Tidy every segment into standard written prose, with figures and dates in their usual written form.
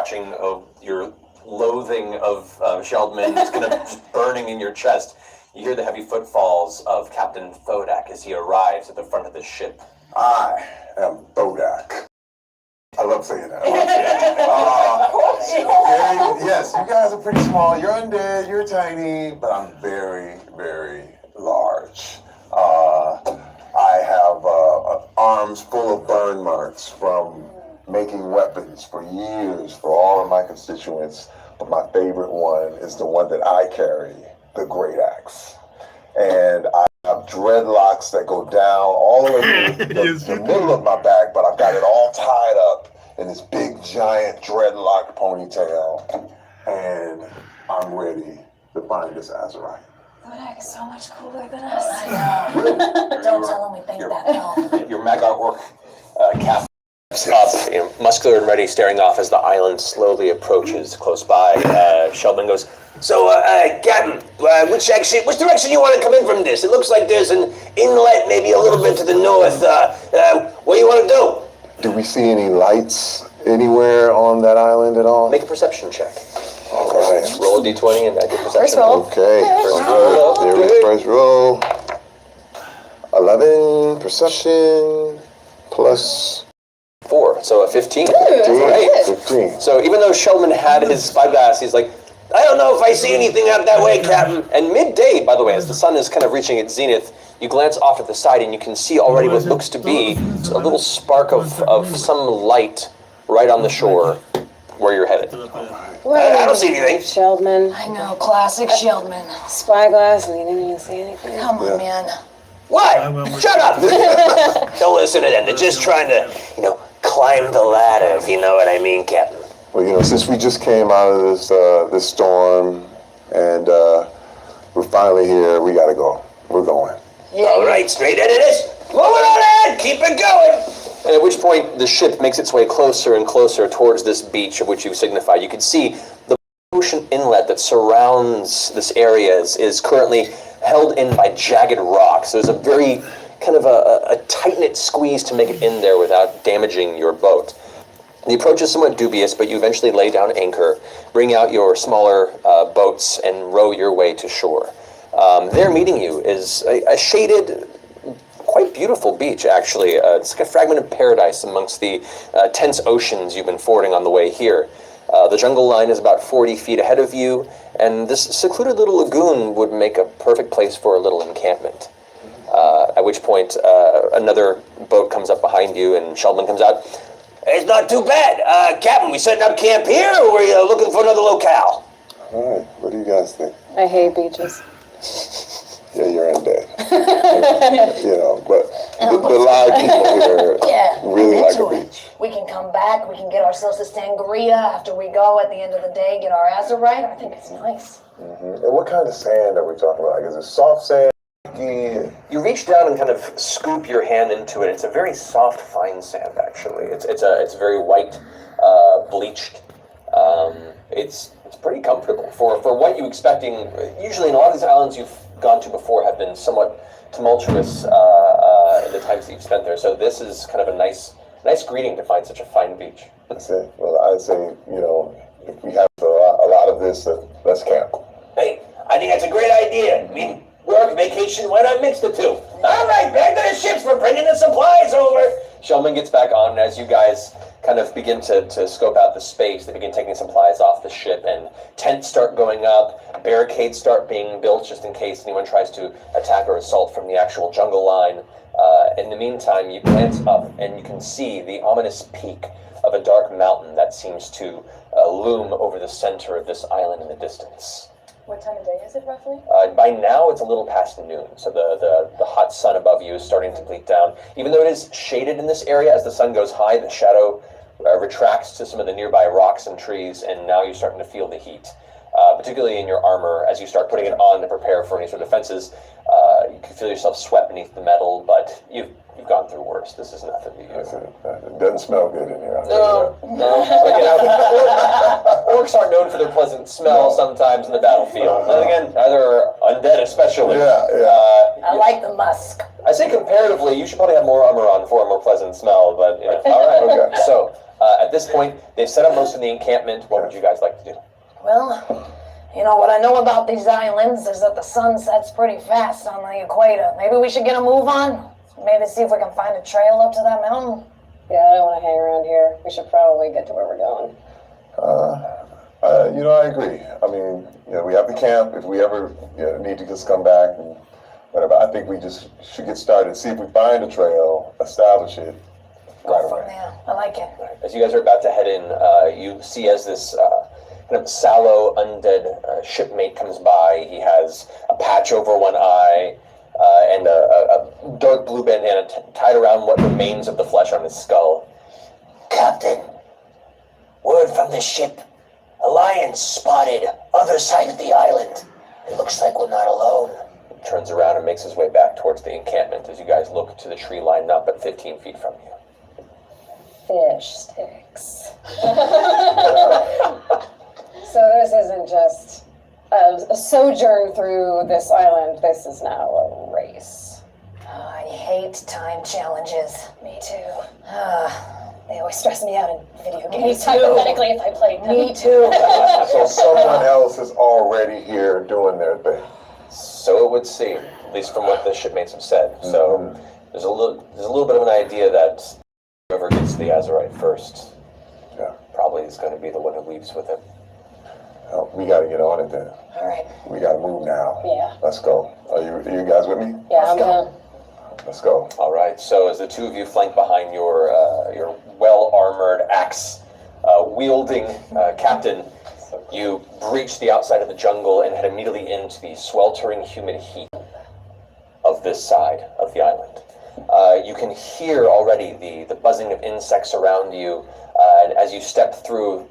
watching your loathing of Sheldman just kind of just burning in your chest. You hear the heavy footfalls of Captain Thodak as he arrives at the front of the ship. I am Thodak. I love saying that. Yes, you guys are pretty small. You're undead, you're tiny, but I'm very, very large. I have arms full of burn marks from making weapons for years for all of my constituents. But my favorite one is the one that I carry, the Great Axe. And I have dreadlocks that go down all the way to the middle of my back, but I've got it all tied up in this big, giant dreadlock ponytail. And I'm ready to find this Azurite. Thodak is so much cooler than us. I know. Don't tell him we think that, no. Your Maggot Orc Cap up, muscular and ready, staring off as the island slowly approaches close by. Sheldman goes, "So, Captain, which direction you want to come in from this? It looks like there's an inlet maybe a little bit to the north. What do you want to do?" Do we see any lights anywhere on that island at all? Make a perception check. All right. Roll a d20 and add your perception. First roll. Okay, first roll. There we go, first roll. 11 perception plus 4, so a 15. 15. So even though Sheldman had his spyglass, he's like, "I don't know if I see anything out that way, Captain." And midday, by the way, as the sun is kind of reaching its zenith, you glance off to the side and you can see already what looks to be a little spark of some light right on the shore where you're headed. I don't see anything. Sheldman. I know, classic Sheldman. Spyglass, and you didn't even see anything. Come on, man. What? Shut up! Don't listen to them. They're just trying to, climb the ladder, if you know what I mean, Captain. Well, since we just came out of this storm and we're finally here, we gotta go. We're going. Yeah, All right, straight into this. Moving on ahead. Keep it going. And at which point the ship makes its way closer and closer towards this beach of which you've signified. You can see the ocean inlet that surrounds this area is currently held in by jagged rocks. There's a very kind of a tight-knit squeeze to make it in there without damaging your boat. The approach is somewhat dubious, but you eventually lay down anchor, bring out your smaller boats, and row your way to shore. There meeting you is a shaded, quite beautiful beach, actually. It's like a fragment of paradise amongst the tense oceans you've been fording on the way here. The jungle line is about 40 feet ahead of you, and this secluded little lagoon would make a perfect place for a little encampment. At which point, another boat comes up behind you, and Sheldman comes out. "It's not too bad. Captain, we setting up camp here, or are you looking for another locale?" All right, what do you guys think? I hate beaches. Yeah, you're undead. But a lot of people here really like a beach. We can come back, we can get ourselves to Sangria after we go at the end of the day, get our Azurite. I think it's nice. Mm-hmm. And what kind of sand are we talking about? Like, is it soft sand? You reach down and kind of scoop your hand into it. It's a very soft, fine sand, actually. It's very white, bleached. It's pretty comfortable for what you're expecting. Usually, in a lot of these islands you've gone to before have been somewhat tumultuous in the times that you've spent there. So this is kind of a nice greeting to find such a fine beach. That's it. Well, I'd say if we have a lot of this, let's camp. Hey, I think that's a great idea. I mean, work, vacation, why not mix the two? All right, back to the ships. We're bringing the supplies over. Sheldman gets back on, and as you guys kind of begin to scope out the space, they begin taking supplies off the ship, and tents start going up, barricades start being built just in case anyone tries to attack or assault from the actual jungle line. In the meantime, you glance up, and you can see the ominous peak of a dark mountain that seems to loom over the center of this island in the distance. What time of day is it, roughly? By now, it's a little past noon, so the hot sun above you is starting to bleak down. Even though it is shaded in this area, as the sun goes high, the shadow retracts to some of the nearby rocks and trees, and now you're starting to feel the heat. Particularly in your armor, as you start putting it on to prepare for any sort of defenses, you can feel yourself sweat beneath the metal, but you've gone through worse. This is nothing to you. It doesn't smell good in here. No. Orcs aren't known for their pleasant smell sometimes in the battlefield. And again, neither are undead especially. I like the musk. I say comparatively, you should probably have more armor on for a more pleasant smell, but all right. Okay. So, At this point, they've set up most of the encampment. What would you guys like to do? Well, you know what I know about these islands is that the sun sets pretty fast on the equator. Maybe we should get a move on. Maybe see if we can find a trail up to that mountain. Yeah, I don't want to hang around here. We should probably get to where we're going. I agree. I mean, we have the camp. If we ever need to just come back and whatever, I think we just should get started. See if we find a trail, establish it right away. Yeah, I like it. As you guys are about to head in, you see as this kind of sallow, undead shipmate comes by. He has a patch over one eye and a dark blue bandana tied around what remains of the flesh on his skull. Captain, word from the ship. Alliance spotted other side of the island. It looks like we're not alone. He turns around and makes his way back towards the encampment as you guys look to the tree line up at 15 feet from you. Fish sticks. So this isn't just a sojourn through this island. This is now a race. I hate time challenges. Me too. They always stress me out in video Me games. too. Hypothetically, if I played them. Me too. So someone else is already here doing their thing. So it would seem, at least from what the shipmates have said. So there's a little bit of an idea that whoever gets to the Azurite first probably is going to be the one who leaves with him. Well, we got to get on it then. All right. We got to move now. Yeah. Let's go. Are you guys with me? Yeah, I'm down. Let's go. All right. So as the two of you flank behind your well-armored, axe-wielding captain, you breach the outside of the jungle and head immediately into the sweltering, humid heat of this side of the island. You can hear already the buzzing of insects around you, and as you step through,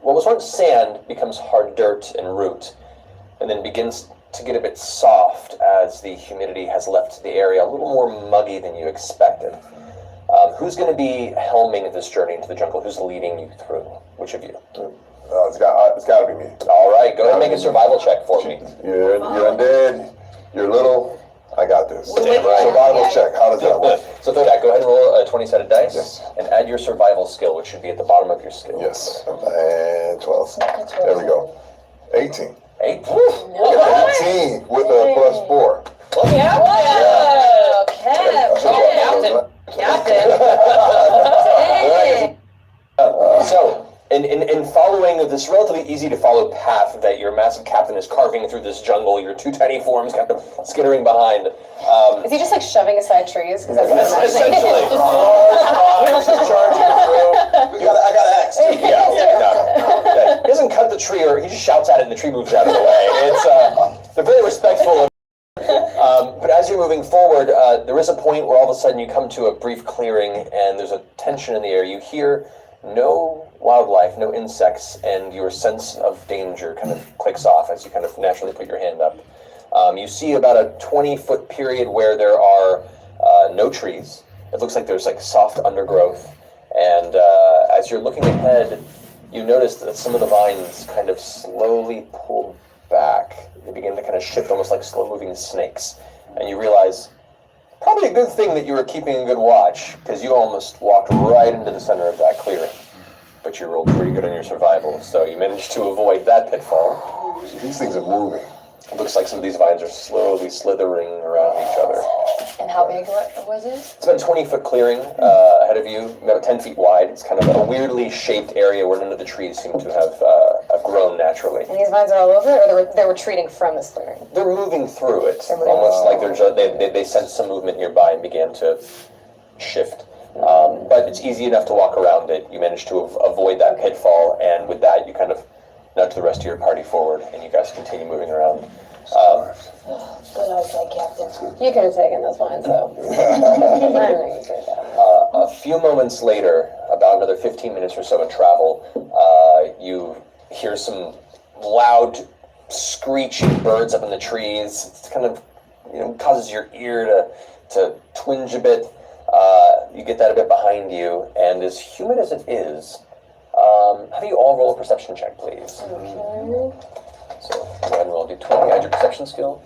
what was once sand becomes hard dirt and root, and then begins to get a bit soft as the humidity has left the area, a little more muggy than you expected. Who's going to be helming this journey into the jungle? Who's leading you through? Which of you? It's got to be me. All right, go ahead and make a survival check for me. You're undead. You're little. I got this. Damn right. Survival check. How does that work? So go ahead and roll a 20-sided dice, Yes. and add your survival skill, which should be at the bottom of your skill. Yes. And 12. There we go. 18. 8. 18 with a +4. Yeah. Whoa, Kev. Captain. So, in following this relatively easy to follow path that your massive captain is carving through this jungle, your two tiny forms kind of skittering behind. Is he just like shoving aside trees? Because that's what I'm Essentially. I got an axe. No. He doesn't cut the tree, or he just shouts at it and the tree moves out of the way. They're very respectful. But as you're moving forward, there is a point where all of a sudden you come to a brief clearing and there's a tension in the air. You hear no wildlife, no insects, and your sense of danger kind of clicks off as you kind of naturally put your hand up. You see about a 20-foot period where there are no trees. It looks like there's like soft undergrowth. And as you're looking ahead, you notice that some of the vines kind of slowly pull back. They begin to kind of shift almost like slow-moving snakes. And you realize, probably a good thing that you were keeping a good watch, because you almost walked right into the center of that clearing. But you rolled pretty good on your survival, so you managed to avoid that pitfall. These things are moving. It looks like some of these vines are slowly slithering around each other. And how big was it? It's about a 20-foot clearing ahead of you, about 10 feet wide. It's kind of a weirdly shaped area where none of the trees seem to have grown naturally. And these vines are all over it, or they're retreating from this clearing? They're moving through it, almost like they sensed some movement nearby and began to shift. But it's easy enough to walk around it. You managed to avoid that pitfall, and with that, you kind of nudge the rest of your party forward, and you guys continue moving around. Good eyesight, Captain. You could have taken those vines, though. I don't think you could have. A few moments later, about another 15 minutes or so of travel, you hear some loud screeching birds up in the trees. It's kind of, causes your ear to twinge a bit. You get that a bit behind you, and as humid as it is, have you all roll a perception check, please? Okay. So go ahead and roll a d20. Add your perception skill.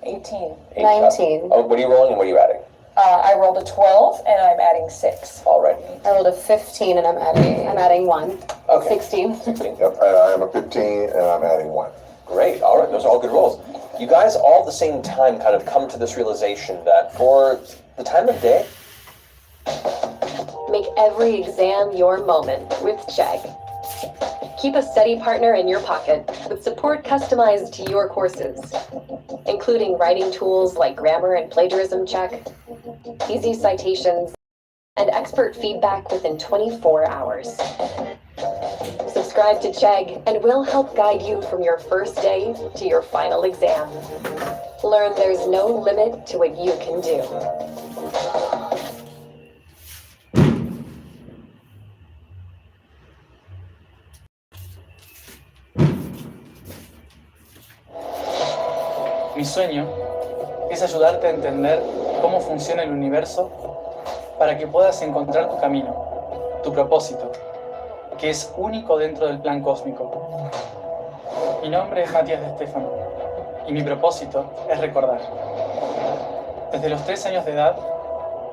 18. 8, 19. Oh, what are you rolling and what are you adding? I rolled a 12, and I'm adding 6. Alright. I rolled a 15 and I'm adding 1. Okay. 16. 16. Yep, I am a 15 and I'm adding 1. Great. All right. Those are all good rolls. You guys all at the same time kind of come to this realization that for the time of day, Make every exam your moment with Chegg. Keep a study partner in your pocket with support customized to your courses, including writing tools like grammar and plagiarism check, easy citations, and expert feedback within 24 hours. Subscribe to Chegg and we'll help guide you from your first day to your final exam. Learn there's no limit to what you can do. Mi sueño es ayudarte a entender cómo funciona el universo para que puedas encontrar tu camino, tu propósito, que es único dentro del plan cósmico. Mi nombre es Matías de Stefano y mi propósito es recordar. Desde los 3 años de edad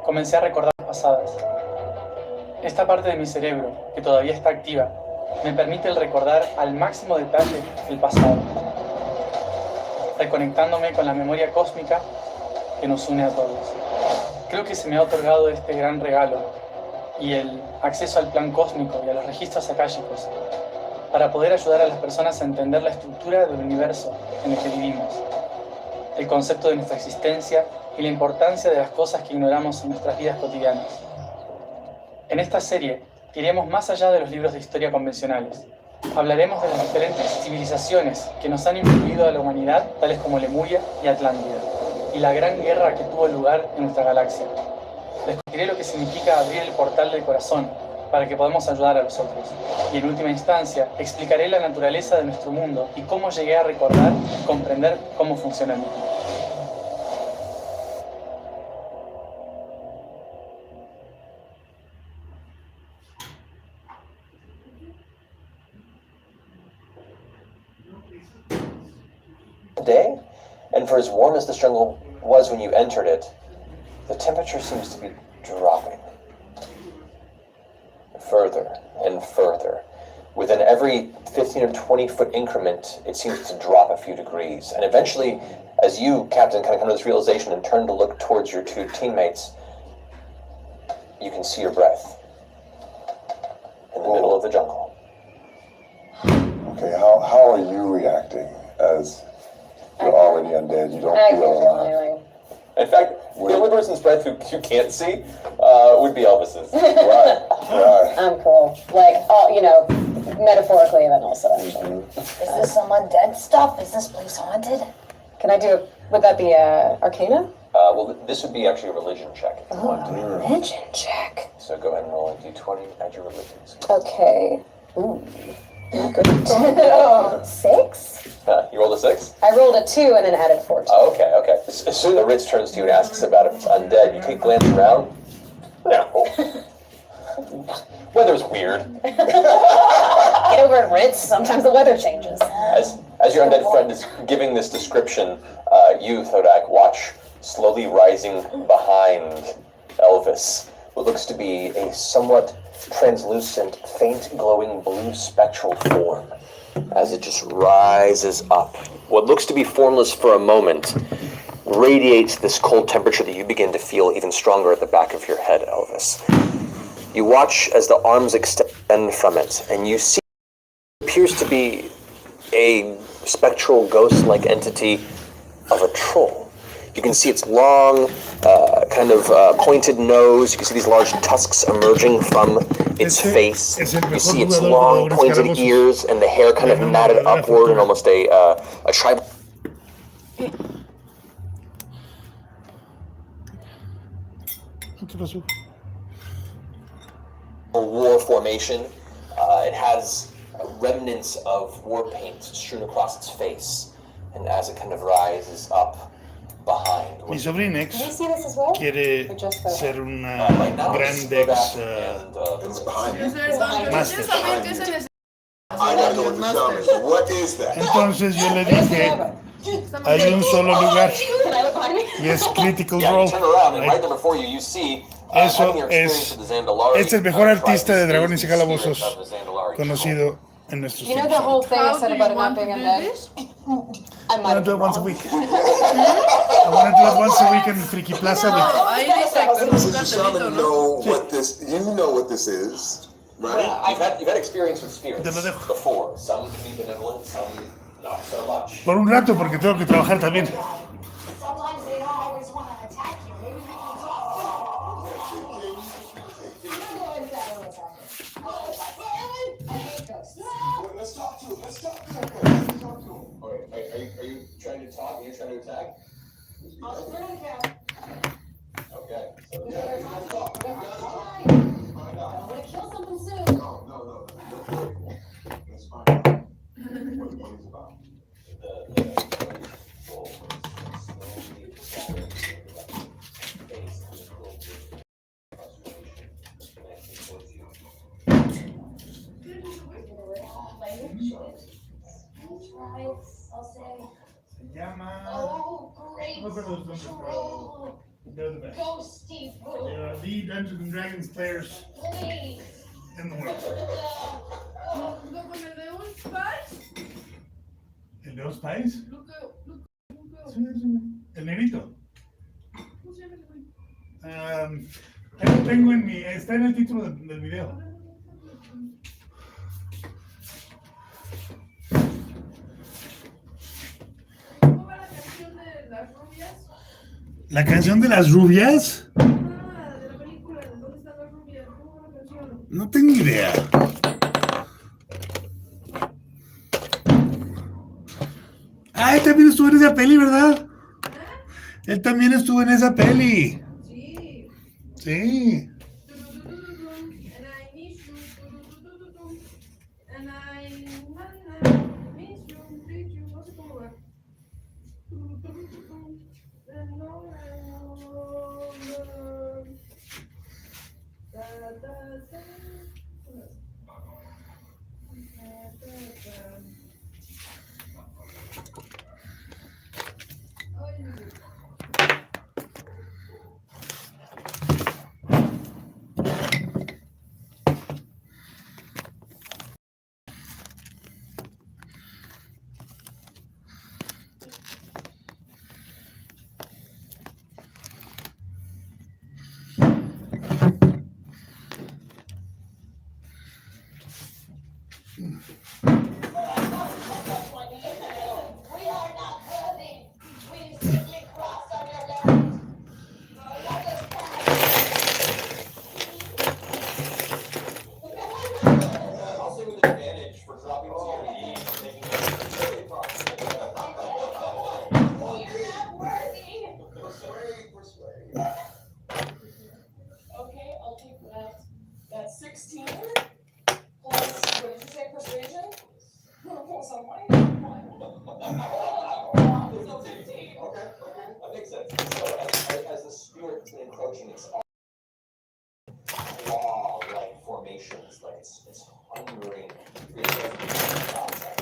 comencé a recordar pasadas. Esta parte de mi cerebro, que todavía está activa, me permite el recordar al máximo detalle el pasado, reconectándome con la memoria cósmica que nos une a todos. Creo que se me ha otorgado este gran regalo y el acceso al plan cósmico y a los registros akáshicos para poder ayudar a las personas a entender la estructura del universo en el que vivimos, el concepto de nuestra existencia y la importancia de las cosas que ignoramos en nuestras vidas cotidianas. En esta serie iremos más allá de los libros de historia convencionales. Hablaremos de las diferentes civilizaciones que nos han influido a la humanidad, tales como Lemuria y Atlántida, y la gran guerra que tuvo lugar en nuestra galaxia. Descubriré lo que significa abrir el portal del corazón para que podamos ayudar a los otros. Y en última instancia, explicaré la naturaleza de nuestro mundo y cómo llegué a recordar y comprender cómo funciona el mismo. day, and for as warm as this jungle was when you entered it, the temperature seems to be dropping further and further. Within every 15 or 20 foot increment, it seems to drop a few degrees. And eventually, as you, Captain, kind of come to this realization and turn to look towards your 2 teammates, you can see your breath in the middle of the jungle. Okay, how are you reacting as you're already undead? You don't I feel can't feel alive. anything. In fact, the only person's breath who you can't see would be Elvis's. Right. I'm cool. Like, all, metaphorically and then also actually. Is this some undead stuff? Is this place haunted? Can I do would that be Arcana? Well, this would be actually a religion check if you want to. Religion check. So go ahead and roll a d20, add your religions. Okay. Ooh. Good. 6? You rolled a 6? I rolled a 2 and then added 4 to it. Oh, okay. As soon as the Ritz turns to you and asks about if it's undead, you take a glance around. No. Weather's weird. Get over it, Ritz. Sometimes the weather changes. As your undead friend is giving this description, you, Thodak, watch slowly rising behind Elvis what looks to be a somewhat translucent, faint, glowing blue spectral form as it just rises up. What looks to be formless for a moment radiates this cold temperature that you begin to feel even stronger at the back of your head, Elvis. You watch as the arms extend from it, and you see what appears to be a spectral ghost-like entity of a troll. You can see its long, pointed nose. You can see these large tusks emerging from its face. You see its long, pointed ears and the hair kind of matted upward in almost a tribal. ¿Qué pasó? War formation. It has remnants of war paint strewn across its face, and as it kind of rises up behind. Mi sobrinex Can you see this as well? quiere Or just the- ser una Right now, it's Grandex It's behind you. Master. I gotta know what the sound is. What is that? Entonces yo le dije, hay un solo lugar Can I look behind me? y es Critical Yeah, you Role. turn around and Ahí. right there before you see Eso having your experience es, with the Zandalari. es el mejor artista de Dragones Dragones y Calabozos conocido en nuestros You know the tiempos. whole thing I How said do about you it not want to being in do bed? this? I I might want have to do been it once a wrong. week. I want to do it once a week in Friki Plaza. No, ahí dice con un This is cartelito, to ¿no? know what this. You know what this is, right? You've had experience with spirits Te lo dejo. before. Some can be benevolent, some not so much. Por un rato, porque tengo que trabajar también. Sometimes they don't always want to attack you. Maybe we can talk. Let's talk to him. Let's talk to him. Are you trying to talk? Are you trying to attack? Okay. I'm gonna kill something soon. No. That's fine. What is about? I'll say. Se llama. Oh, great. No me acuerdo los nombres, pero they're the best. Ghosty food. They are the Dungeons and Dragons players Please. in the world. Junto con el de un Spice. ¿El de los países? Luke. Sí, sí. El negrito. ¿Cómo se llama ese güey? Ahí lo tengo en mi. Está en el título del video. ¿Cómo va la canción de las rubias? ¿La canción de las rubias? Ah, de la película, ¿de dónde están las rubias? ¿Cómo va la canción? No tengo idea. Ah, él también estuvo en esa peli, ¿verdad? Él también estuvo en esa peli. Sí. Sí. And I miss you. And I miss you, treat you. No sé cómo va. And no, That's 16 plus, what did you say, persuasion? Some money? Still 15. Okay. That makes sense. So as the spirit's been encroaching, it's claw-like formations, like it's hungering for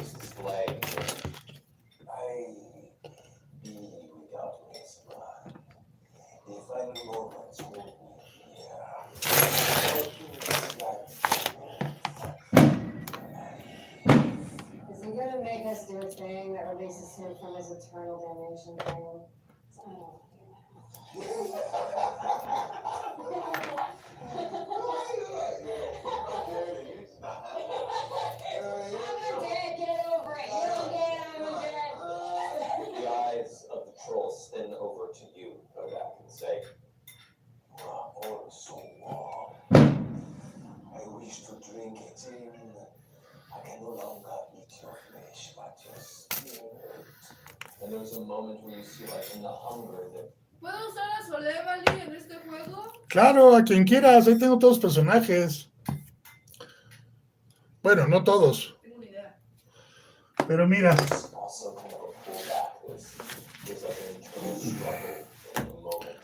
this display. I be without his blood. The final moments will be here. Is he gonna make us do a thing that releases him from his eternal damnation thing? The eyes of the troll spin over to you, Kodak, and say, You are all so warm. I wish to drink it in. I can no longer eat your flesh, but your spirit. and there's a moment where you see, like, in the hunger that ¿Puedo usar a CelebriD en este juego? Claro, a quien quieras. Ahí tengo todos los personajes. Bueno, no todos. Tengo una idea. Pero mira. also kind of a pullback. There's like an internal struggle in the moment.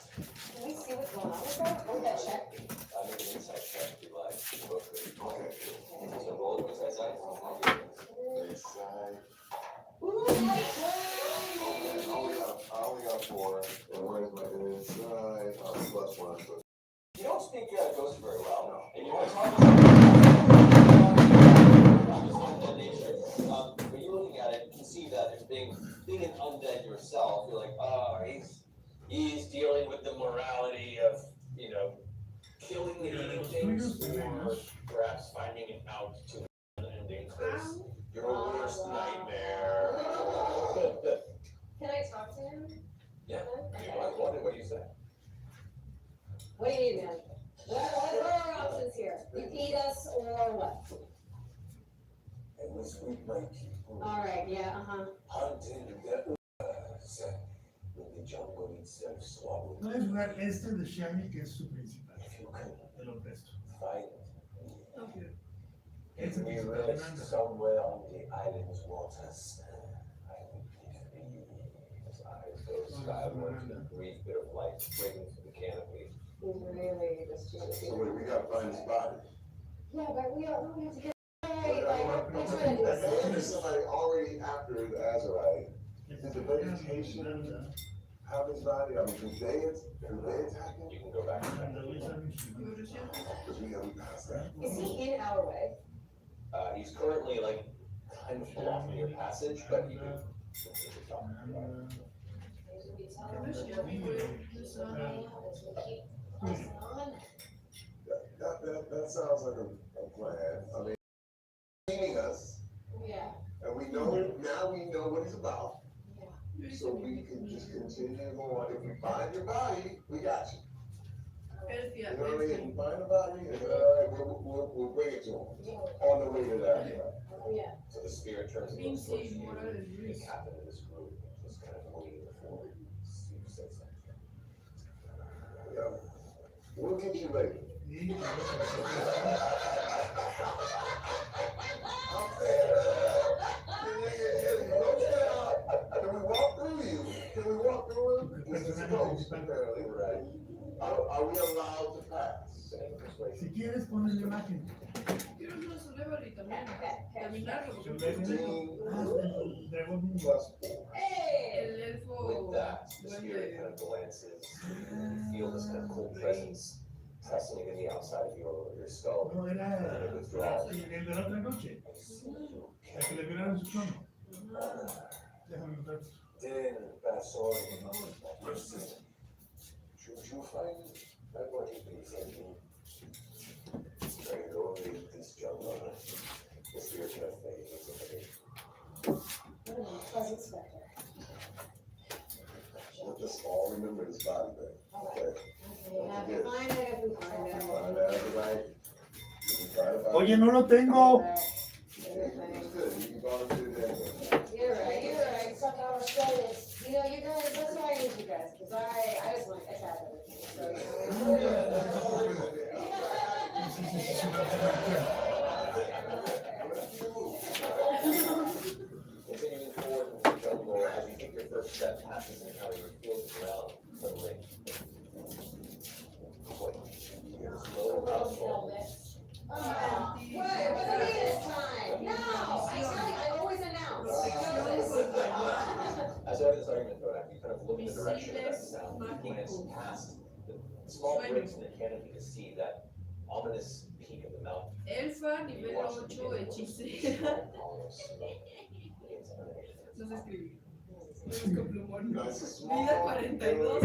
Can we see what's going on with that? Roll that check. I make an insight check if you like. Both of you. Okay. So roll it with insight. Inside. Ooh, +1, and where's my inside? +1. So You don't speak ghost very well. No. And you want to talk about nature. When you're looking at it, you can see that as being an undead yourself, you're like, oh, he's dealing with the morality of, killing the eating things, or perhaps finding it out to an ending place. Your worst nightmare. Can I talk to him? Yeah. What do you say? What do you need, man? What are our options here? You feed us or what? it was with my people Alright, yeah, hunting the when the jungle itself swallowed. Puedes jugar este de Shami, que es su principal. If you can Te lo presto. find Okay. if we rest somewhere on the island's waters, I would be free. His eyes go skyward to a brief bit of light breaking through the canopy. he's really just trying to So wait, we gotta find his body. Yeah, but we have to get right, like, we're trying to do There's this. somebody already after the Azurite. Did the vegetation have his body? I mean, could they attack him? You can go back and check. Because we passed that. Is he in our way? He's currently kind of blocking your passage, but you can talk. That sounds like a plan. I mean, cleaning us, Yeah. and we know what he's about. So we can just continue on. If we find your body, we got you. You know what I mean? If we find the body, we'll bring it to him on the way to that. Yeah. So the spirit turns and looks towards you, the captain of this group, just kind of waiting for you to say something. Yeah. We'll get you later. Can we walk through you? Can we walk through him? This is a ghost, apparently, right? Are we allowed to pass? Si quieres, pones la imagen. Quiero ser una celebrity también. Caminarlo. El dragón. +4. El elfo. With that, the spirit kind of glances, and you feel this kind of cold presence pressing against the outside of your skull. No, era And it withdraws. el de la otra noche. La que le violaron su trono. Déjame ver. Then pass on. Should you find that what you've been thinking? Straight over this jungle. The spirit kind of fades away. Pleasant specter. Let us all remember this body thing. Okay. Okay, now if we find it, if we find it. Find that Azurite. You can try to find Oye, it. no lo tengo. It's good. You can volunteer that. You're right, suck out our skeletons. You know, you guys, that's why I need you guys, because I just want to attack everything, so, Continuing forward in the jungle, as you take your first step past this encounter, you feel the ground suddenly. Slow down. Wait, what do you mean this time? No, I always announce. As I have this argument going on, you kind of look in the direction of that sound, you glance past the small breaks in the canopy to see that ominous peak of the mountain. Elfa, nivel 8, hechicera. No sé escribir. Con plumón. Vida 42.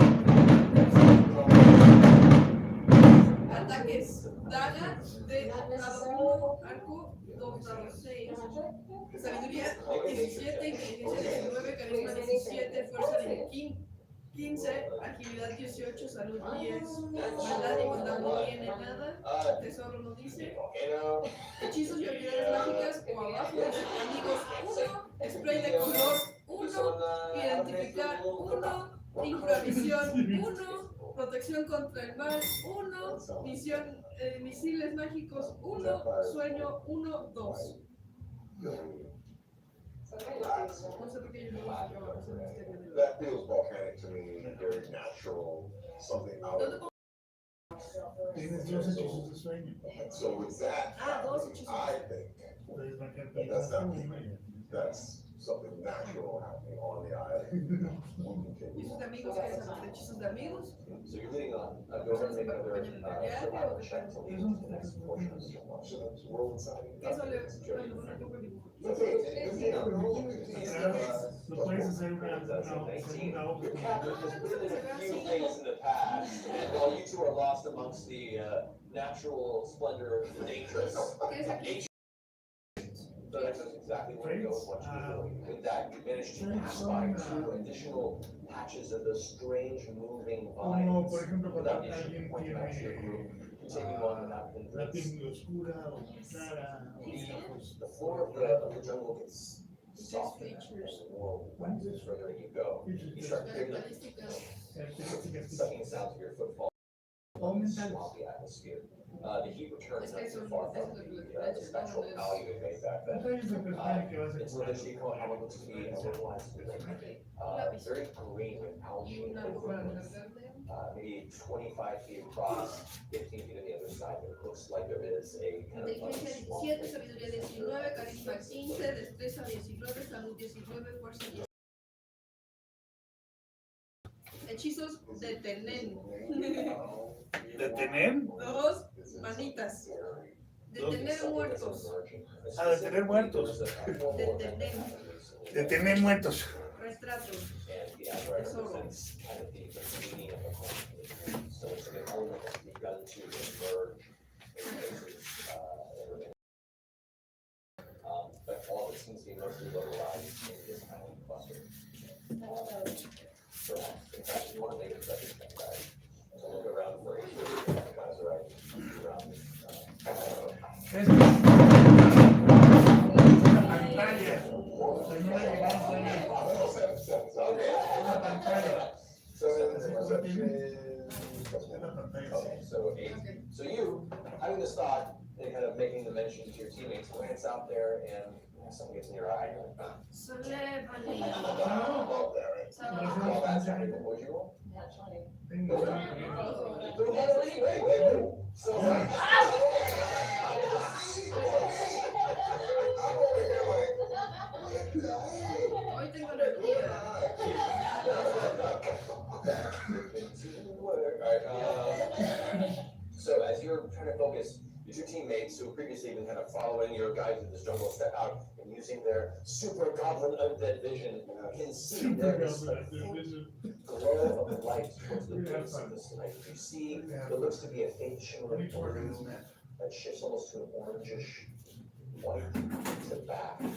Ataques. Daga de dado 1, arco 2, dado 6. Sabiduría 17, inteligencia 19, carisma 17, fuerza 15, agilidad 18, salud 10, maldad y bondad no tiene nada, tesoro no dice, hechizos y habilidades mágicas o abajo dice amigos 1, spray de color 1, identificar 1, infravisión 1, protección contra el mal 1, visión, misiles mágicos 1, sueño 1, 2. No sé por qué yo no lo sé. That feels volcanic to me, very natural, something out of. Tienes dos hechizos de sueño. So with that, Ah, dos hechizos. I think Puedes marcar that's not me. piedras. That's something natural happening on the island. ¿Y sus amigos qué son? ¿Los hechizos de amigos? So you're leading on. Go ahead and make another survival check to lead into the next portion of the storm. ¿Qué eso le bueno, un poco dibujo? Lo puedes hacer una segunda hoja. There's a few things in the past, and while you two are lost amongst the natural splendor of the dangerous, ¿Qué es aquí? so that's exactly where you go with what you're doing. With that, you managed to pass by 2 additional patches of the strange moving Como vines por ejemplo cuando without issue alguien pointing out to your group, continuing on without la hindrance. piel muy oscura o clara o ojos. The floor of the jungle gets softer and more wet the further you go. You start hearing the sucking sounds of your footfall in the swampy atmosphere. The heat returns not too far from the spectral value it made back then. It's eventually you come upon what looks to be a localized very green with algae maybe 25 feet across, 15 feet on the other side. It looks like there is a kind of like Inteligencia swamp. 17, sabiduría 19, carisma 15, destreza 19, salud 19, fuerza 10. Hechizos de Tenen. ¿Detener? 2 manitas. Detener muertos. Ah, detener muertos. Detener. Detener muertos. Retrato. Tesoro. Kind of the meaning of the conflict. So it's an element that's begun to emerge in places but all of it seems to be mostly localized in this kind of cluster. Perhaps, in fact, you want to make it a second thing, guys. So look around for each of you guys, right? Around So you, having this thought and kind of making the mention to your teammates, glance out there and something gets in your eye. CelebriD. Well, that's happening. What would you roll? Hoy tengo energía. So as you're trying to focus, your 2 teammates who previously been kind of following your guide through this jungle step out and using their super goblin undead vision can see there is a glow of light towards the base of the snipe. You see what looks to be a faint shimmer of blue that shifts almost to an orangish white to back. And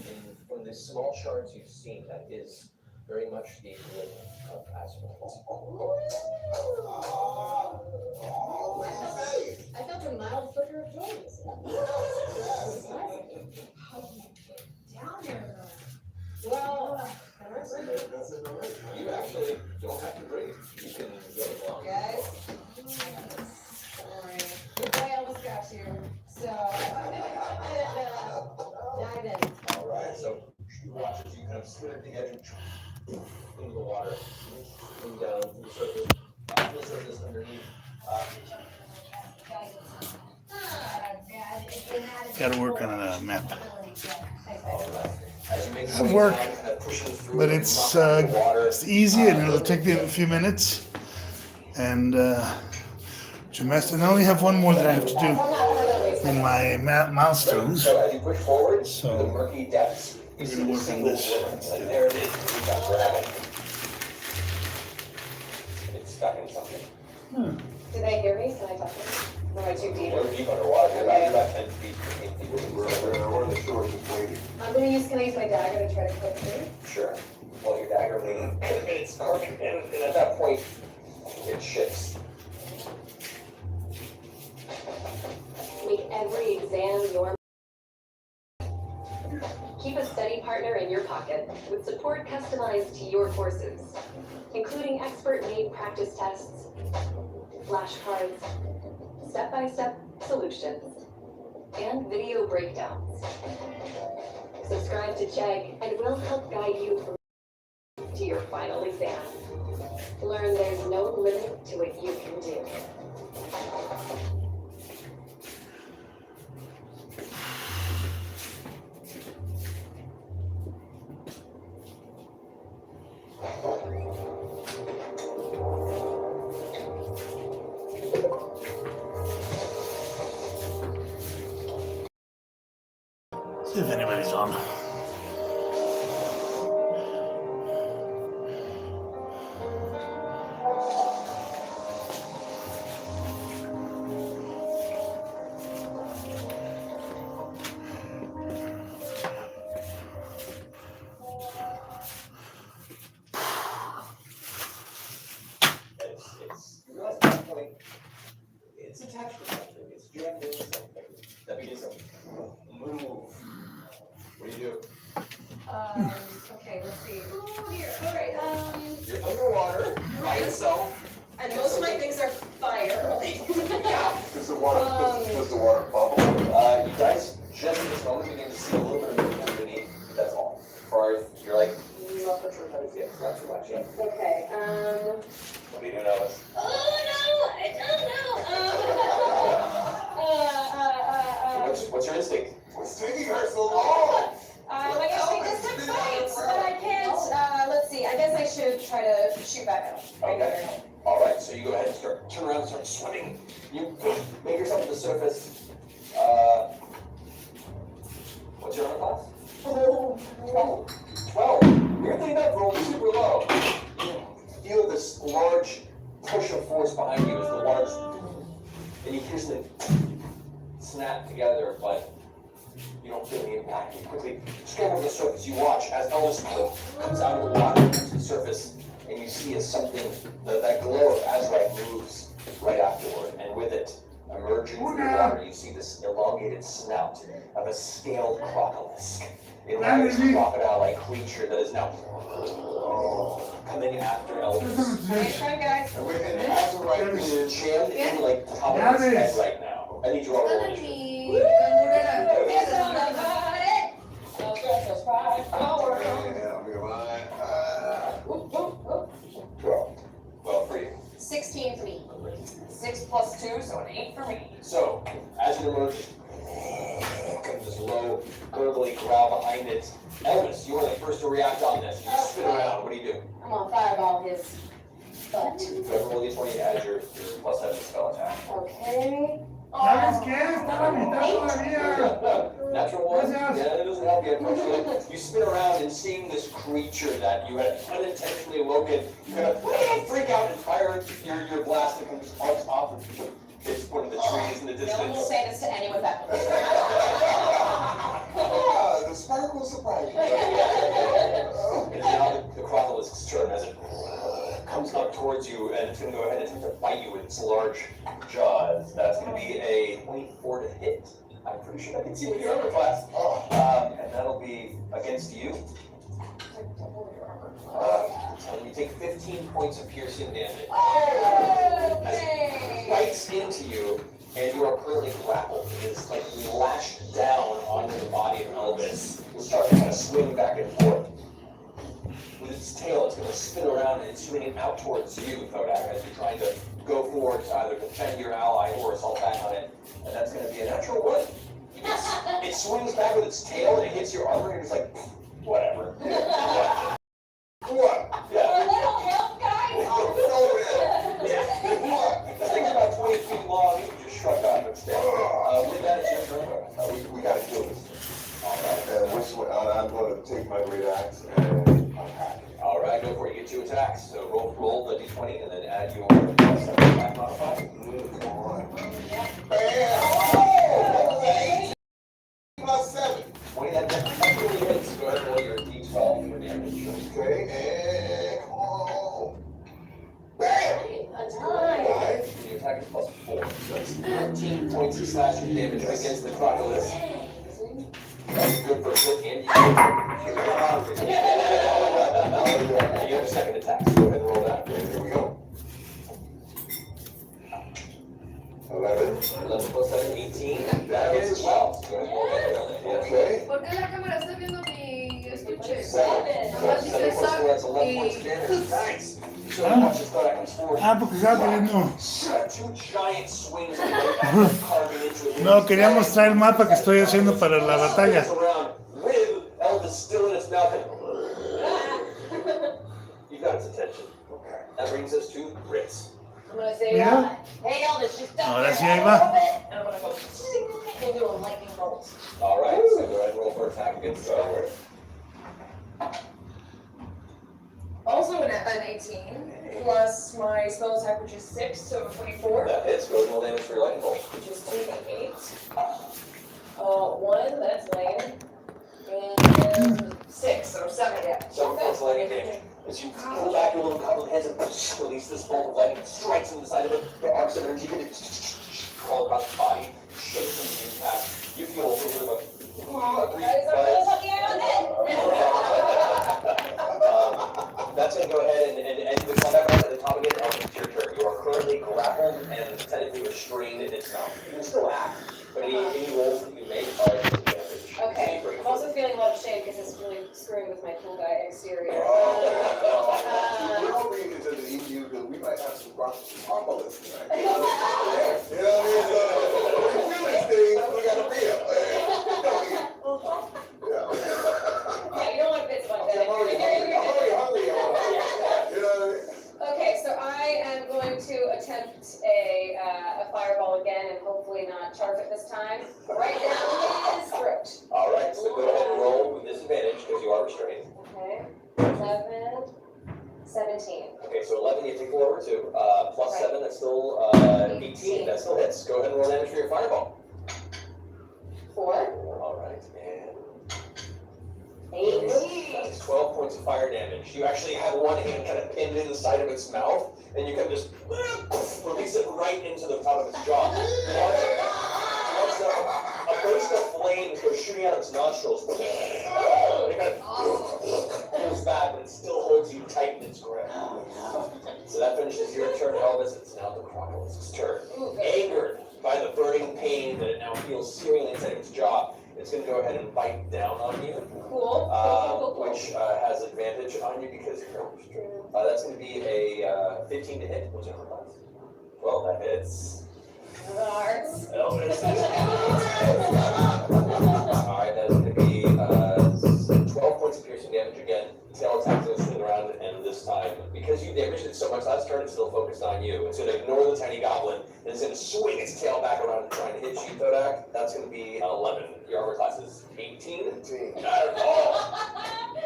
from the small shards you've seen, that is very much the glimmer of asphalt. I felt a mild flicker of joy. Down there. Well, You actually don't have to breathe. You can go along. guys. Alright. Good boy Elvis Scratch here. So, dive in. All right, so you watch as you kind of slid at the edge into the water, and down to the surface, to the surface underneath. Gotta work on a map. As you make your At way work, down, kind of pushing through but and it's muffling the water, easy and it'll take me a few minutes. And and I only have one more that I have to do in my milestones. So as you push forward, So, through the murky depths, you we're see gonna the work on single this. worm, and there it is. You got grab it. It's stuck in something. Did they hear me? Can I touch it? Or am I too deep? We're deep underwater. You're about 10 feet, 15 feet. We're on the shore just waiting. Can I use my dagger to try to clip through? Sure. Well, your dagger leaning, and it's dark, and at that point, it shifts. Make every exam your. Keep a study partner in your pocket with support customized to your courses, including expert-made practice tests, flashcards, step-by-step solutions, and video breakdowns. Subscribe to Chegg and we'll help guide you to your final exam. Learn there's no limit to what you can do. if anybody's on. It's attached to something. It's jammed into something. That means move. What do you do? Okay, let's see. Oh, here. All right. You're underwater by yourself. And most of my things are fire. Yeah. Does the water bubble? You guys just in this moment begin to see a little bit of movement underneath. That's all. Or you're like, not sure how to see it. Not too much yet. Okay. What do you do now? Oh no! I don't know. What's your instinct? What's taking her so long? My instinct is to fight, but I can't. Let's see. I guess I should try to shoot back at him. Okay. All right. So you go ahead and turn around and start swimming. You make yourself to the surface. What's your armor class? 12. Weirdly enough, rolling super low. You feel this large push of force behind you as the water, and you hear something snap together, but you don't feel the impact. You quickly scramble to the surface. You watch as Elvis comes out of the water, comes to the surface, and you see as something, that glow of azurite moves right afterward, and with it, emerging from the water, you see this elongated snout of a scaled crocolisk. A large crocodile-like creature that is now coming after Elvis. Nice try, guys. And azurite is Jammed in like the top of his head right now. I need you all to roll initiative. Well, for you. 16 for me. 6 plus 2, so an 8 for me. So, as it emerges, comes this low, gurgly growl behind it. Elvis, you are the first to react on this. You spin around. What do you do? I'm gonna fireball his butt. Go ahead and roll d20 to add your plus 7 spell attack. Okay. Natural one? Yeah, that doesn't help you, unfortunately. You spin around and seeing this creature that you had unintentionally awoken, you kind of freak out and fire your blast and comes off of it's one of the trees in the distance. No one will say this to anyone but me. the sparkle surprise. And now the crocolisk's turn as it comes up towards you, and it's going to go ahead and attempt to bite you with its large jaws. That's going to be a 24 to hit. I'm pretty sure I can see with your armor class. And that'll be against you. And you take 15 points of piercing damage. As it bites into you, and you are currently grappled. It is like lashed down onto the body of Elvis. You'll start to kind of swing back and forth. With its tail, it's going to spin around and swing it out towards you, Kodak, as you're trying to go forward to either defend your ally or assault back on it. And that's going to be a natural one. It swings back with its tail and it hits your armor, and it's like, whatever. What? Yeah. A little help, guys. This thing's about 20 feet long. You can just shrug off instead. With that, it's your turn. We gotta kill this. And which one? I'm gonna take my great axe and attack. All right, go for it. You get 2 attacks. So roll the d20 and then add your plus 7 attack modifier. Come on. Bam! Plus 7. 20, that really hits. Go ahead and roll your d12 for damage. Okay, and come on. Bam! Nice. Your attack is plus 4. So that's 13 points of slashing damage against the crocodile. That's good for a hit, and you have a second attack, so go ahead and roll that. Here we go. 11. 11 plus 7, 18. That hits as well. So go ahead and roll that. Okay. ¿Por qué la cámara está viendo mi estuche? 7 plus 4, that's 11 points of damage. Nice. So watch this Kodak comes forward. Porque estaba queriendo. 2 giant swings carving into it. No, quería mostrar el mapa que estoy haciendo para la batalla. With Elvis still in its mouth. You got its attention. Okay. That brings us to Ritz. I'm gonna say, Mira. hey Elvis, just stop Ahora there sí, ahí a va. little bit, and I'm gonna go, and do a lightning bolt. All right, so go ahead and roll for attack against Starward. Also an 18, plus my spell attack, which is 6, so 24. That hits. Go ahead and roll damage for your lightning bolt. Which is 2d8. 1, that's lame. And 6, so 7 damage. 7 points of lightning damage. As you pull back your little couple of heads and release this bolt of lightning, strikes in the side of it, the arcs of energy crawl across the body, shakes from the impact. You feel a little bit of a brief that's going to go ahead and the combat round at the top again. It's your turn. You are currently grappled and technically restrained in its mouth. You can still act, but any rolls that you make are disadvantage. Okay. I'm also feeling a lot of shame because it's really screwing with my cool guy exterior. We're hoping it's in the EU because we might have some problems tonight. You know what I mean? So, we feel these things, we got to feel. Yeah, you don't want bits like that. I'm already hungry. You know what I mean? Okay, so I am going to attempt a fireball again and hopefully not charge it this time. Right down his throat. All right, so go ahead and roll with disadvantage because you are restrained. Okay. 11, 17. Okay, so 11, you take the lower 2. Plus Right. 7, that's still 18. That still hits. Go ahead and roll damage for your fireball. 4. All right, and 8. that's 12 points of fire damage. You actually have one hand kind of pinned in the side of its mouth, and you can just release it right into the top of its jaw. Once a burst of flames goes shooting out of its nostrils. It kind of pulls back, but it still holds you tight in its grip. So that finishes your turn, Elvis. It's now the crocodile's turn. Angered by the burning pain that it now feels searing inside of its jaw, it's going to go ahead and bite down on you. Cool. Which has advantage on you because you're restrained. That's going to be a 15 to hit. What's your armor class? Well, that hits. Hearts. Elvis. Alright, that is going to be 12 points of piercing damage again. Tail attack goes swing around, and this time, because you damaged it so much last turn, it's still focused on you. It's going to ignore the tiny goblin, and it's going to swing its tail back around and try to hit you, Kodak. That's going to be 11. Your armor class is 18. 18.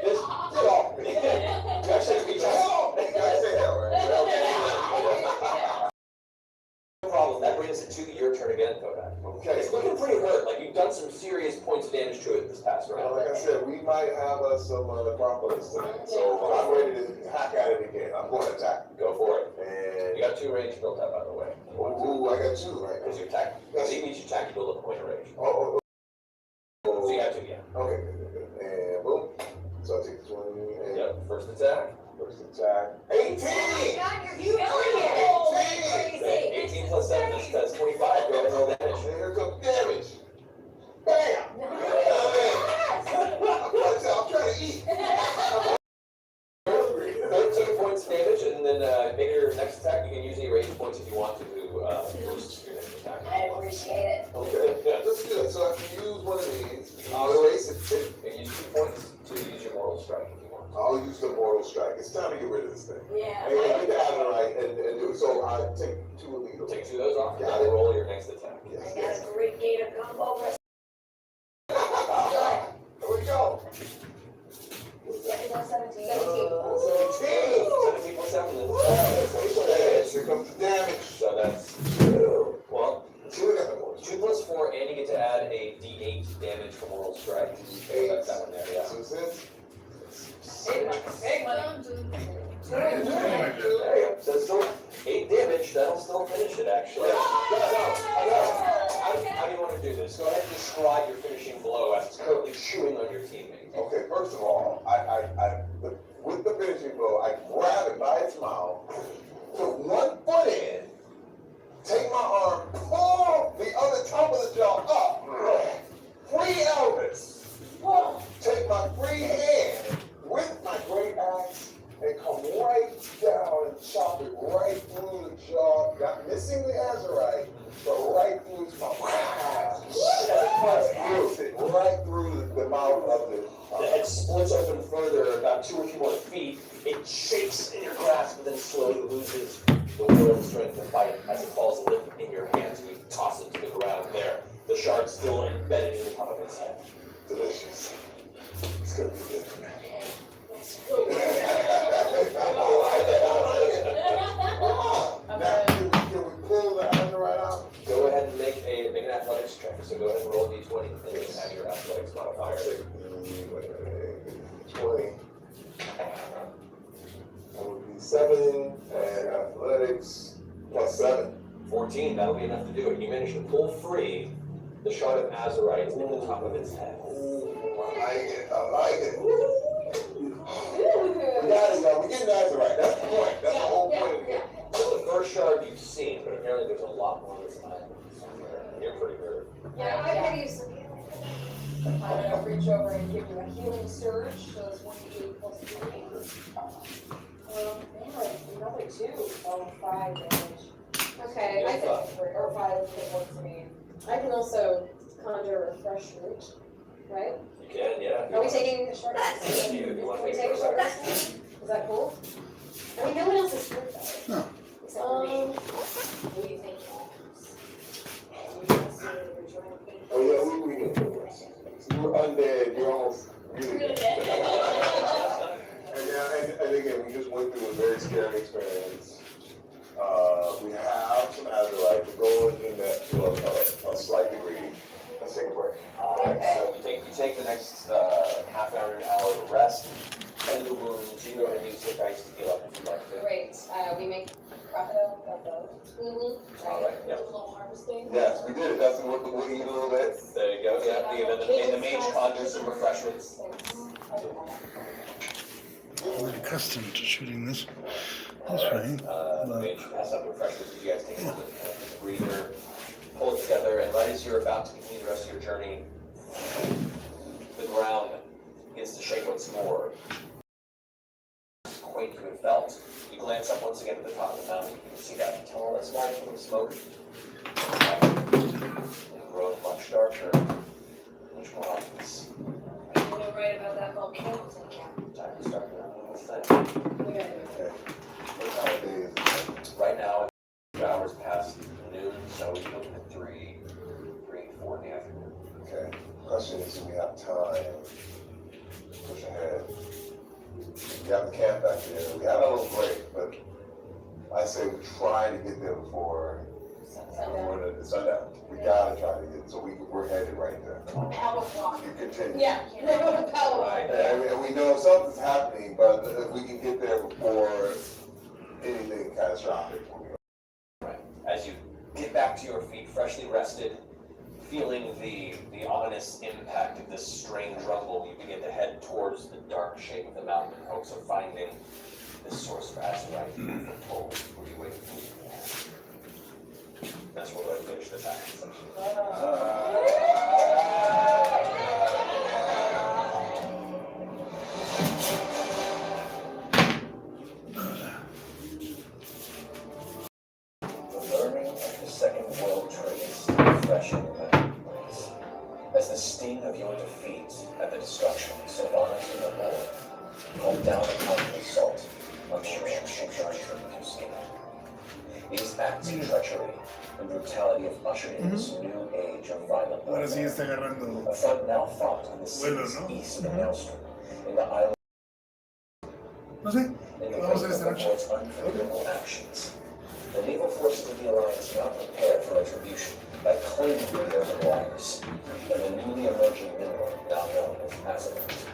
This, you actually beat No problem. That brings it to your turn again, Kodak. Okay. It's looking pretty hurt. Like you've done some serious points of damage to it this past round. Like I said, we might have some necropolis tonight, so I'm ready to hack at it again. I'm going to attack. Go for it. And You got 2 range built up, by the way. ooh, I got 2 right Because you attack. Because even each attack, you build up a point of range. Oh. So you have 2, yeah. Okay, good. And boom. So I take 20 and Yep. First attack. first attack. 18! You're killing it! 18 plus 7 is 25. Go ahead and roll damage. And here comes damage. Bam! I'm trying to eat. 13 points damage, and then make your next attack. You can use any range points if you want to boost your next attack. I appreciate it. Okay, that's good. So I can use one of these. I'll erase it. You can use 2 points to use your mortal strike if you want. I'll use the mortal strike. It's time to get rid of this thing. Yeah. And get the Azurite and do it. So I take 2 of these. You'll take 2 of those off, and Got then it. roll your next attack. Yes, I got yes. a great gator combo. Here we go. 17. 17. 17 plus 7 is Here comes the damage. So that's 2 plus 4, and you get to add a d8 damage from mortal strike. So that's that one there, yeah. So since Big money. There you go. So it's still 8 damage. That'll still finish it, actually. How do you want to do this? Go ahead and describe your finishing blow as it's currently chewing on your teammate. okay, first of all, with the finishing blow, I grab it by its mouth, put one foot in, take my arm, pull the other top of the jaw up, free Elvis, take my free hand with my great axe and come right down and chop it right through the jaw, not missing the Azurite, but right through its mouth. Right through the mouth of the. The head splits open further, about 2 or 3 more feet. It shakes in your grasp, but then slowly loses the will and strength to fight as it falls limp in your hands. You toss it to the ground there. The shard's still embedded in the top of its head. Delicious. It's gonna be good. Now, can we pull the Azurite out? Go ahead and make an athletics check. So go ahead and roll a d20 and you can have your athletics modifier. 20. That would be 7, and athletics plus 7. 14, that'll be enough to do it. You managed to pull free the shard of azurite in the top of its head. Ooh, I like it. I like it. We got it, y'all. We're getting Azurite. That's the point. That's the whole point of the game. It's the first shard you've seen, but apparently there's a lot more this time. You're pretty good. Yeah, I could use some healing. I'm gonna reach over and give you a healing surge, so it's 1d8 plus 3. Another 2. Oh, 5 damage. Okay, I can, or 5 hit points to me. I can also conjure a fresh root, right? You can, yeah. Are we taking a short rest? If you want Can to we take take a a short rest. rest? Is that cool? I mean, no one else is hurt though. No. Except for me. What do you think? Oh, yeah, we need to rest. You were undead. You're almost really dead. And again, we just went through a very scary experience. We have some Azurite. We're going in that to a slight degree. Let's take a break. So you take the next half hour to rest, and the wounds. You go ahead and use the dice to heal up if you'd like to. Great. We make crocodile of those. Mm-hmm. All right, yeah. Little harvesting. Yes, we did. That's what we'll eat a little bit. There you go, yeah. The mage conjures some refreshments. I'm not accustomed to shooting this way. Mage has some refreshments. You guys take a little breather, pull it together, and right as you're about to continue the rest of your journey, the ground begins to shake once more. Quake you have felt. You glance up once again at the top of the mountain. You can see that tunnel that's not full of smoke. It's grown much darker, much more obvious. You're right about that volcano. Time to start your own little thing. We gotta do it. What time of day is it? Right now, 2 hours past noon, so we're looking at 3, 4 in the afternoon. Okay. Question is, do we have time to push ahead? We have the camp back there. We have a little break, but I say we try to get there before the sundown. We gotta try to get, so we're headed right there. Power walk. You continue. Yeah, power walk. And we know something's happening, but if we can get there before anything catastrophic, we'll be Right. As you get back to your feet, freshly rested, feeling the ominous impact of this strange rumble, you begin to head towards the dark shape of the mountain in hopes of finding this source of azurite you've been told will be waiting for you. That's where we'll finish this action section. The learning of the Second World Trade is still fresh in your memories. As the sting of your defeat and the destruction of Sylvanas in the war called down upon the assault on the Royal Shipyard of skin. These acts of treachery and brutality have ushered in this new age of violent Ahora sí warfare. está agarrando A front now fought on the vuelo, seas ¿no? east of the Maelstrom, in the island. No sé. In the Vamos a wake esta of noche. Report's unforgivable actions, the naval forces of the Alliance now prepare for retribution by claiming their waters and the newly emerging mineral now known as Azeroth.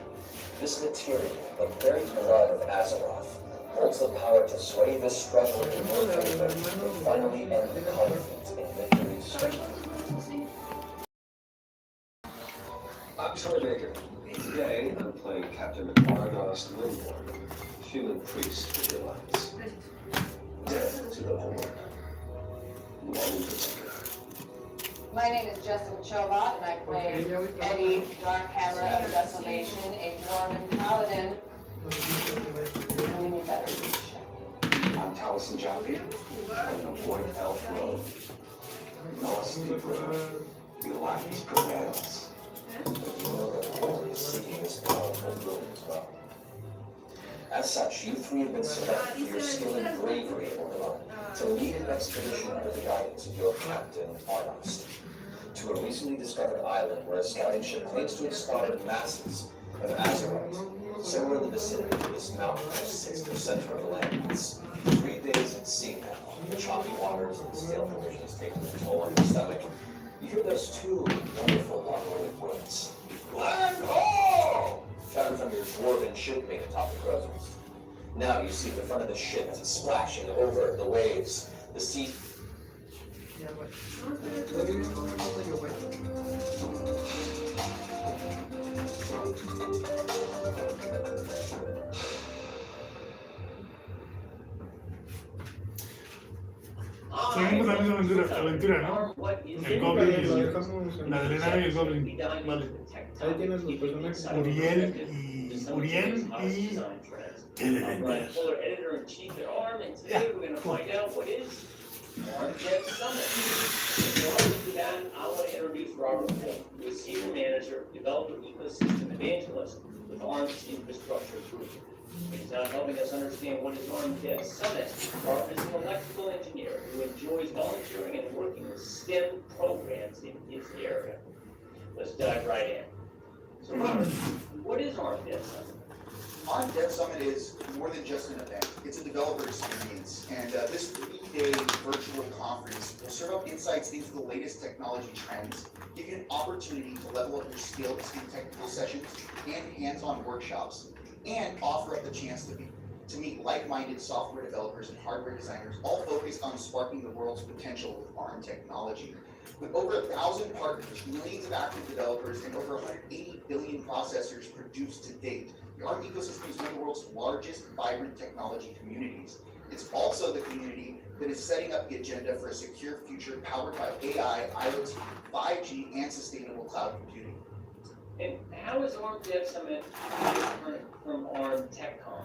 This material, the very blood of Azeroth, holds the power to sway this struggle in your favor and finally end the conflict in victory's strength. I'm Troy Baker. Today, I'm playing Captain Argos Lindborg, human priest of the Alliance. Death to the Horde. Long Berserker. My name is Jessica Chovat, and I play Eddie Darkhammer of Desolation, a Dwarven paladin. We need better leadership. I'm Taliesin Jaffe. I'm the Void Elf Rogue. Lost the road. The Alliance prevails. The world of war is seeking this powerful boon as well. As such, you three have been selected for your skill and bravery in Orlon to lead an expedition under the guidance of your captain, Arnost. to a recently discovered island where a scouting ship claims to have spotted masses of azurite, somewhere in the vicinity of this mountain which sits in the center of the landmass. 3 days at sea now, the choppy waters and stale provisions taking their toll on your stomach. You hear those two wonderful long-worded words. Land ho! Shouted from your dwarven shipmate atop the cruisers. Now you see the front of the ship as it's splashing over the waves. The sea. Seguimos la misma aventura, ¿no? El Goblin y la de la y el Goblin. Vale. Ahí tienes los personajes. Uriel y Televenture. Editor-in-Chief at ARM, and today we're going to find out what is ARM Dev Summit. Before we do that, I want to introduce Robert Wolf, who is Senior Manager, Developer Ecosystem Evangelist with ARM's Infrastructure Group. He's now helping us understand what is ARM Dev Summit. Robert is an electrical engineer who enjoys volunteering and working with STEM programs in his area. Let's dive right in. So Robert, what is ARM Dev Summit? ARM Dev Summit is more than just an event. It's a developer experience. And this 3-day virtual conference will serve up insights into the latest technology trends, give you an opportunity to level up your skills in technical sessions and hands-on workshops, and offer up the chance to meet like-minded software developers and hardware designers, all focused on sparking the world's potential with ARM technology. With over 1,000 partners, millions of active developers, and over 180 billion processors produced to date, the ARM ecosystem is one of the world's largest vibrant technology communities. It's also the community that is setting up the agenda for a secure future powered by AI, IoT, 5G, and sustainable cloud computing. And how is ARM Dev Summit different from ARM TechCon?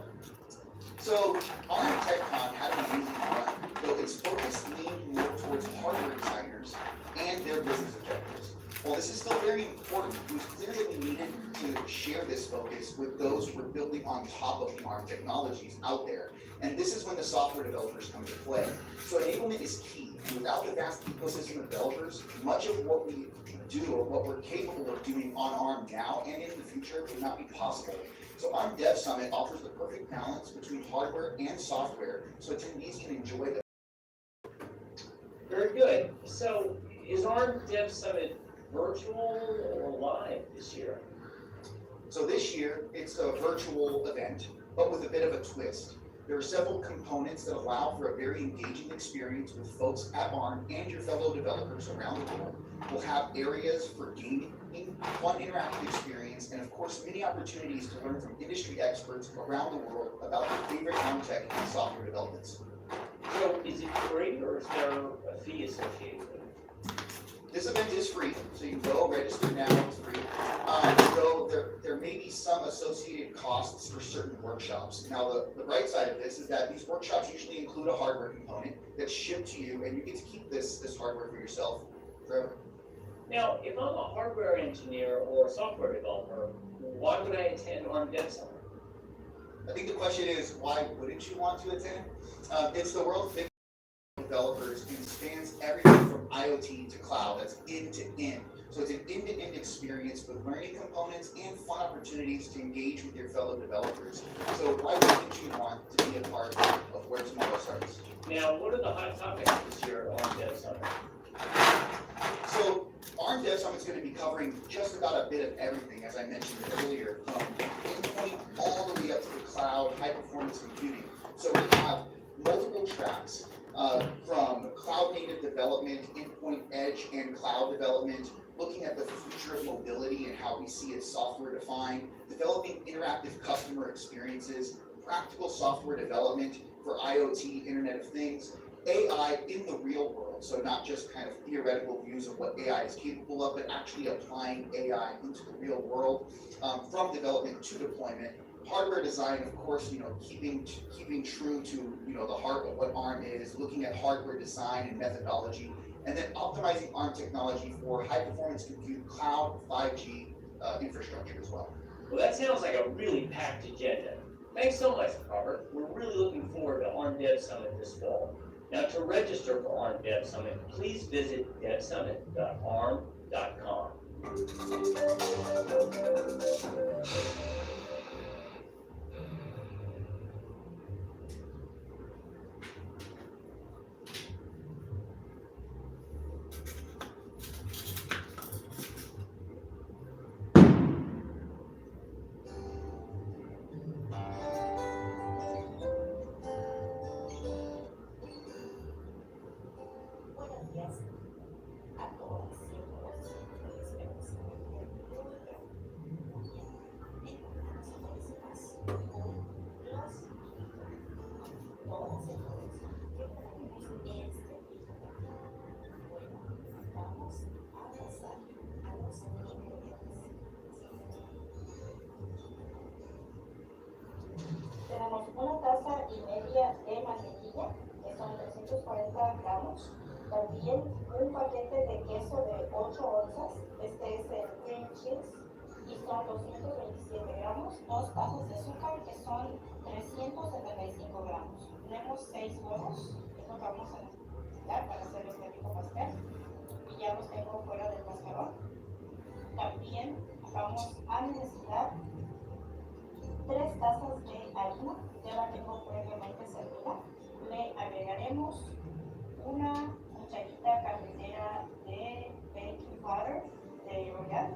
So ARM TechCon had an amazing run, though its focus leaned more towards hardware designers and their business objectives. While this is still very important, it was clear that we needed to share this focus with those who were building on top of the ARM technologies out there. And this is when the software developers come to play. So enablement is key. And without the vast ecosystem of developers, much of what we do or what we're capable of doing on ARM now and in the future would not be possible. So ARM Dev Summit offers the perfect balance between hardware and software so attendees can enjoy the. Very good. So is ARM Dev Summit virtual or live this year? So this year, it's a virtual event, but with a bit of a twist. There are several components that allow for a very engaging experience with folks at ARM and your fellow developers around the world. We'll have areas for gaming, fun interactive experience, and of course, many opportunities to learn from industry experts around the world about their favorite ARM tech and software developments. So is it free or is there a fee associated with it? This event is free, so you can go register now, it's free. Though there may be some associated costs for certain workshops. Now the bright side of this is that these workshops usually include a hardware component that's shipped to you and you get to keep this hardware for yourself forever. Now, if I'm a hardware engineer or a software developer, why would I attend ARM Dev Summit? I think the question is, why wouldn't you want to attend? It's the world's biggest developers and spans everything from IoT to cloud. That's end to end. So it's an end-to-end experience with learning components and fun opportunities to engage with your fellow developers. So why wouldn't you want to be a part of where tomorrow starts? Now, what are the hot topics this year at ARM Dev Summit? So ARM Dev Summit is going to be covering just about a bit of everything, as I mentioned earlier, from endpoint all the way up to the cloud, high-performance computing. So we have multiple tracks from cloud-native development, endpoint edge, and cloud development, looking at the future of mobility and how we see it software-defined, developing interactive customer experiences, practical software development for IoT, Internet of Things, AI in the real world, so not just kind of theoretical views of what AI is capable of, but actually applying AI into the real world, from development to deployment. Hardware design, of course, keeping true to the heart of what ARM is, looking at hardware design and methodology, and then optimizing ARM technology for high performance compute, cloud, 5G infrastructure as well. Well, that sounds like a really packed agenda. Thanks so much, Robert. We're really looking forward to ARM Dev Summit this fall. Now, to register for ARM Dev Summit, please visit devsummit.arm.com. CelebriD&D.com. Tenemos una taza y media de mantequilla, que son 340 gramos. También un paquete de queso de 8 onzas, este es el cream cheese, y son 227 gramos. 2 tazas de azúcar, que son 375 gramos. Tenemos 6 huevos, que es lo que vamos a necesitar para hacer este rico pastel. Y ya los tengo fuera del cascarón. También vamos a necesitar 3 tazas de harina, ya la tengo previamente servida. Le agregaremos una cucharita cafetera de baking powder de Royal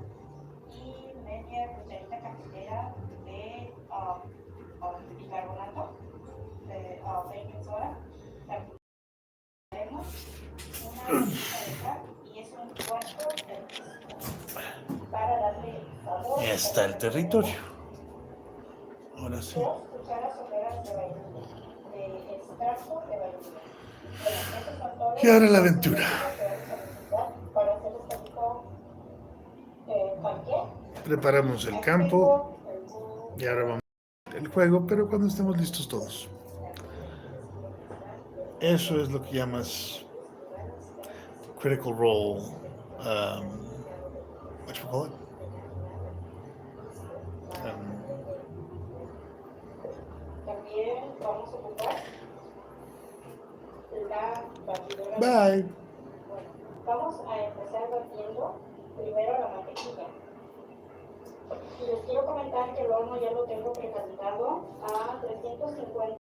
y media cucharita cafetera de bicarbonato de baking soda. También agregaremos una tacita de sal y es un cuarto de teaspoon para darle sabor. Ya está el territorio. Ahora sí. 2 cucharas soperas de vainilla, de extracto de vainilla. Bueno, esos son todos Y ahora la los aventura. ingredientes que vamos a necesitar para hacer este rico panqué. Preparamos el campo y ahora vamos a el juego, pero cuando estemos listos todos. Eso es lo que llamas critical role. What you call it? También vamos a ocupar la batidora. Bye. Bueno, vamos a empezar batiendo primero la mantequilla. Y les quiero comentar que el horno ya lo tengo precalentado a 350